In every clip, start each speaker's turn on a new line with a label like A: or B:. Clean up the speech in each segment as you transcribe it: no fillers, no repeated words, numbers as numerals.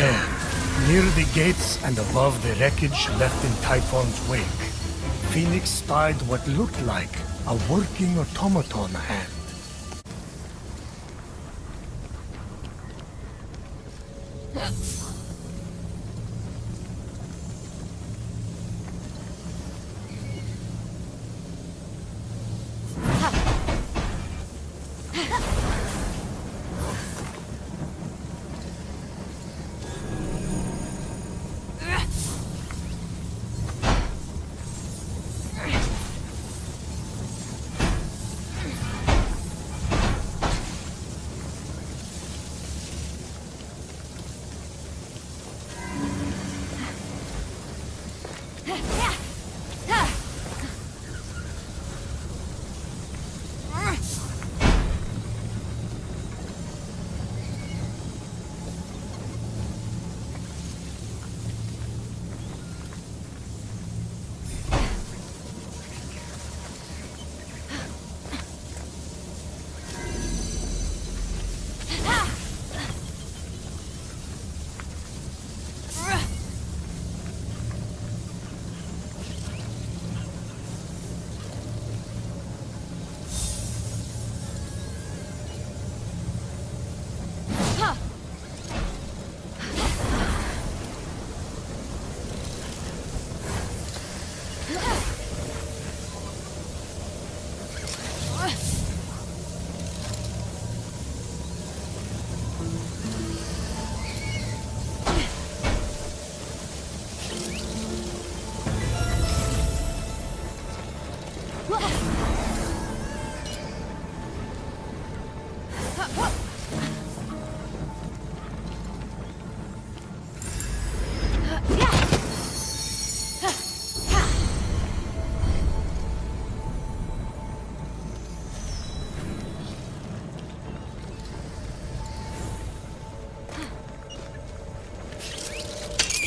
A: There, near the gates and above the wreckage left in Typhon's wake, Fenyx spied what looked like a working automaton hand.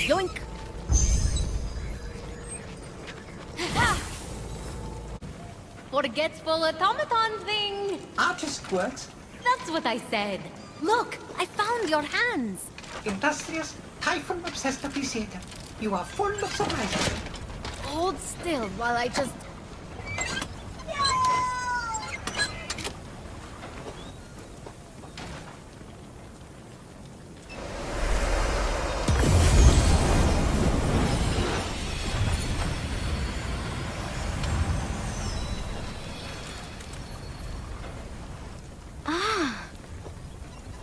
B: Yoink! Forgetful automaton thing!
C: Artist works.
B: That's what I said. Look, I found your hands.
C: Industrious, Typhon-obsessed appreciator. You are full of surprises.
B: Hold still while I just...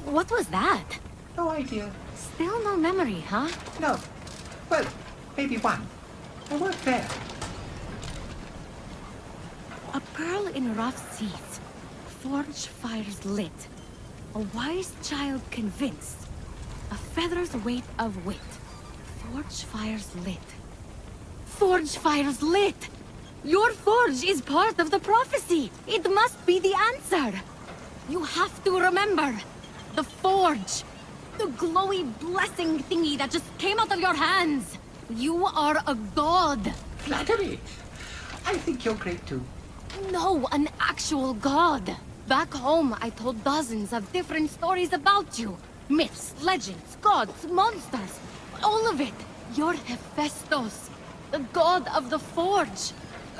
B: What was that?
C: No idea.
B: Still no memory, huh?
C: No. Well, maybe one. I weren't there.
B: A pearl in rough seas. Forge fires lit. A wise child convinced. A feather's weight of wit. Forge fires lit. Forge fires lit! Your forge is part of the prophecy! It must be the answer! You have to remember! The forge! The glowy blessing thingy that just came out of your hands! You are a god!
C: Flattery! I think you're great too.
B: No, an actual god! Back home, I told dozens of different stories about you. Myths, legends, gods, monsters. All of it. You're Hephaistos, the god of the forge.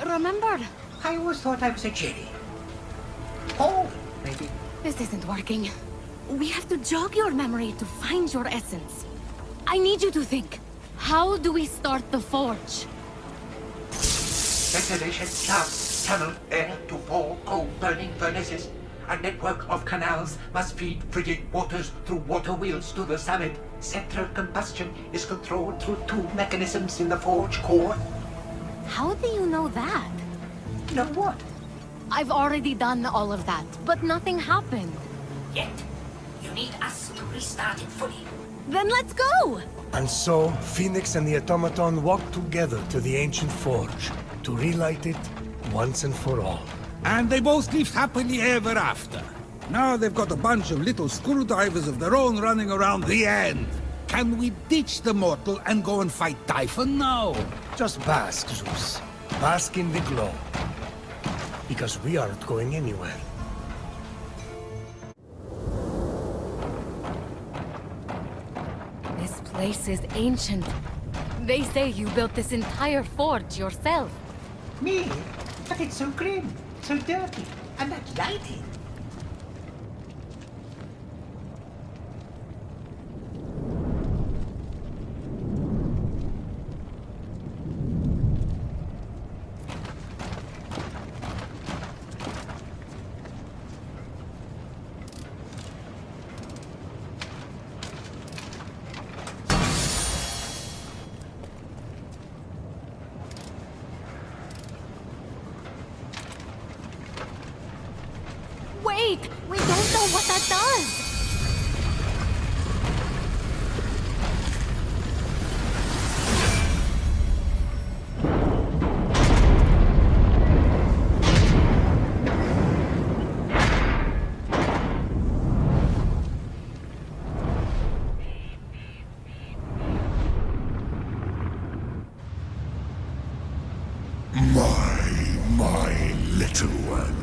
B: Remember?
C: I always thought I was a genie. Oh, maybe.
B: This isn't working. We have to jog your memory to find your essence. I need you to think. How do we start the forge?
C: Ventilation, shafts, tunnel, air to four coal-burning furnaces. A network of canals must feed frigid waters through water wheels to the summit. Central combustion is controlled through two mechanisms in the forge core.
B: How do you know that?
C: Know what?
B: I've already done all of that, but nothing happened.
D: Yet, you need us to restart it fully.
B: Then let's go!
A: And so, Fenyx and the automaton walked together to the ancient forge to relight it once and for all.
E: And they both lived happily ever after. Now they've got a bunch of little screwdrivers of their own running around the end. Can we ditch the mortal and go and fight Typhon now?
A: Just bask, Zeus. Bask in the glow. Because we aren't going anywhere.
B: This place is ancient. They say you built this entire forge yourself.
C: Me? But it's so grim, so dirty, and that lighting.
B: Wait! We don't know what that does!
F: My little one.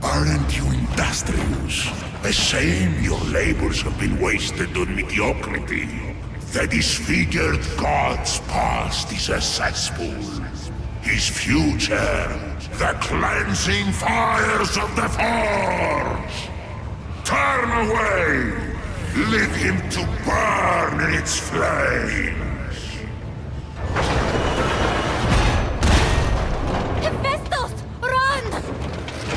F: Aren't you industrious? A shame your labors have been wasted on mediocrity. The disfigured god's past is a cesspool. His future, the cleansing fires of the Forge. Turn away! Leave him to burn in its flames.
B: Hephaistos! Run!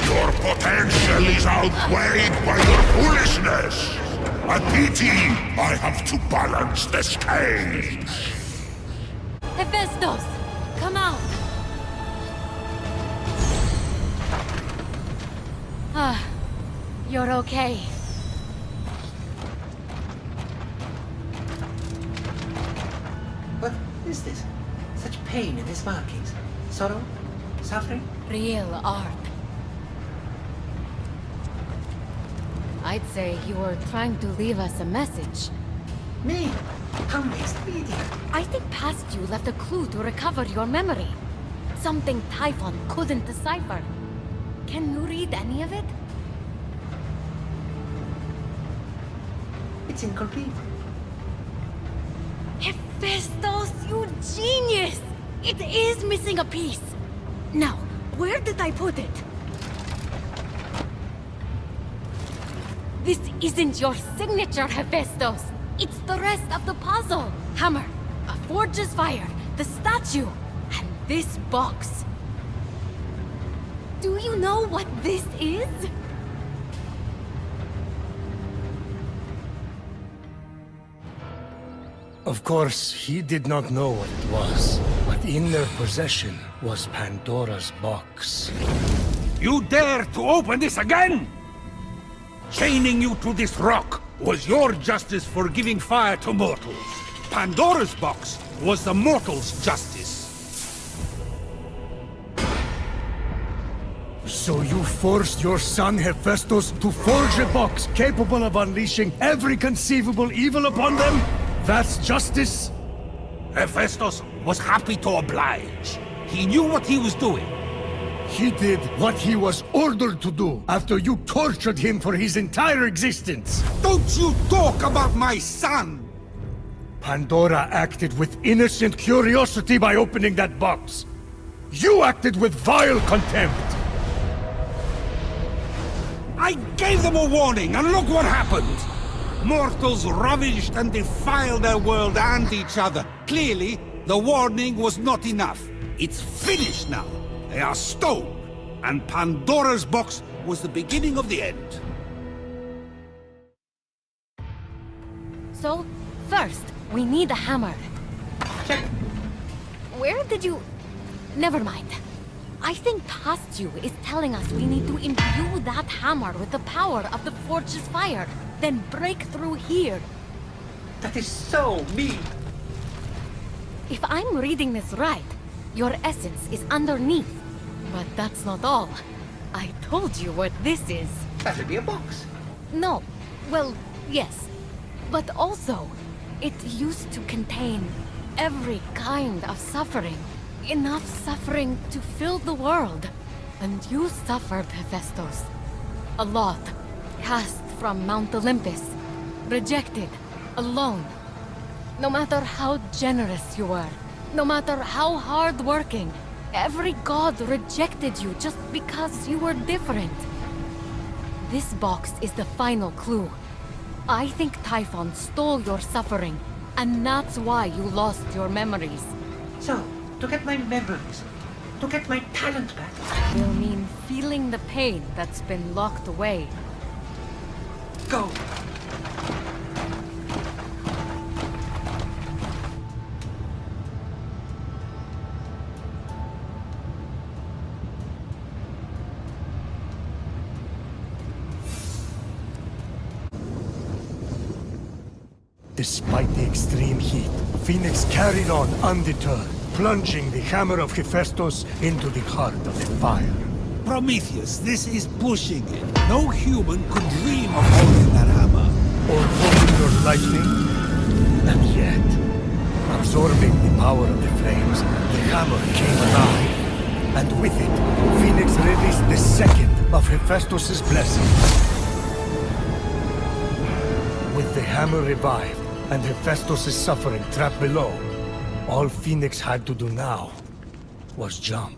F: Your potential is outweighed by your foolishness. A pity I have to balance the scales.
B: Hephaistos! Come out! Ah, you're okay.
C: What is this? Such pain in his markings. Sorrow? Suffering?
B: Real art. I'd say you were trying to leave us a message.
C: Me? How mixed media?
B: I think past you left a clue to recover your memory. Something Typhon couldn't decipher. Can you read any of it?
C: It's incomplete.
B: Hephaistos, you genius! It is missing a piece. Now, where did I put it? This isn't your signature, Hephaistos. It's the rest of the puzzle. Hammer, a forge's fire, the statue, and this box. Do you know what this is?
A: Of course, he did not know what it was, but in their possession was Pandora's box.
E: You dare to open this again? Chaining you to this rock was your justice for giving fire to mortals. Pandora's box was the mortals' justice.
A: So you forced your son Hephaistos to forge a box capable of unleashing every conceivable evil upon them? That's justice?
E: Hephaistos was happy to oblige. He knew what he was doing.
A: He did what he was ordered to do after you tortured him for his entire existence.
E: Don't you talk about my son!
A: Pandora acted with innocent curiosity by opening that box. You acted with vile contempt.
E: I gave them a warning, and look what happened! Mortals ravaged and defiled their world and each other. Clearly, the warning was not enough. It's finished now. They are stone. And Pandora's box was the beginning of the end.
B: So, first, we need a hammer.
C: Check.
B: Where did you... Never mind. I think past you is telling us we need to imbue that hammer with the power of the Forge's fire, then break through here.
C: That is so mean.
B: If I'm reading this right, your essence is underneath. But that's not all. I told you what this is.
C: That'll be a box.
B: No. Well, yes. But also, it used to contain every kind of suffering. Enough suffering to fill the world. And you suffered, Hephaistos. A lot. Cast from Mount Olympus. Rejected. Alone. No matter how generous you were, no matter how hardworking, every god rejected you just because you were different. This box is the final clue. I think Typhon stole your suffering, and that's why you lost your memories.
C: So, to get my memories, to get my talent back,
B: Will mean feeling the pain that's been locked away.
C: go.
A: Despite the extreme heat, Phoenix carried on undeterred, plunging the hammer of Hephaistos into the heart of the fire.
E: Prometheus, this is pushing it. No human could dream of holding that hammer.
A: Or holding your lightning? And yet, absorbing the power of the flames, the hammer came alive. And with it, Phoenix released the second of Hephaistos' blessings. With the hammer revived, and Hephaistos' suffering trapped below, all Phoenix had to do now was jump.